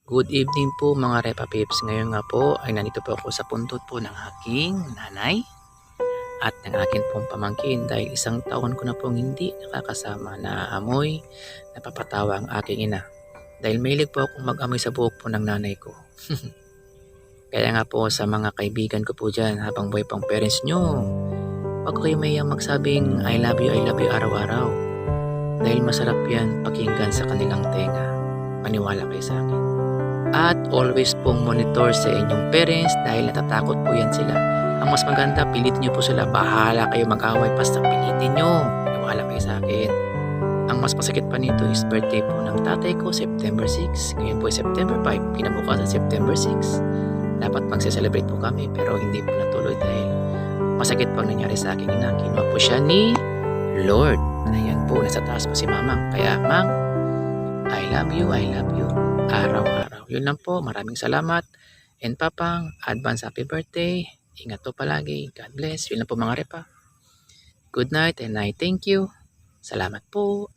Good evening po mga Repa Pips. Ngayon nga po ay nandito po ako sa puntod po ng aking nanay at ng akin pong pamangkin dahil isang taon ko na pong hindi nakakasama na amoy napapatawa ang aking ina. Dahil mahilig po akong mag-amoy sa buhok po ng nanay ko. Kaya nga po sa mga kaibigan ko po dyan habang buhay pang parents nyo, wag kayo mayang magsabing I love you araw-araw. Dahil masarap yan pakinggan sa kanilang tenga. Maniwala kayo sa akin. At always pong monitor sa inyong parents dahil natatakot po yan sila. Ang mas maganda, pilitin nyo po sila. Bahala kayo mag-away, basta pilitin nyo. Maniwala kayo sa akin. Ang mas masakit pa nito is birthday po ng tatay ko, September 6. Ngayon po ay September 5, kinabukasan September 6. Dapat magse-celebrate po kami pero hindi po natuloy dahil masakit pang nangyari sa akin ina. Kinuha po siya ni Lord. Ayan po, nasa taas po si Mamang. Kaya, Mang, I love you araw-araw. Yun lang po, maraming salamat. And Papang, advance happy birthday. Ingat po palagi. God bless. Yun lang po mga Repa. Good night and I thank you. Salamat po.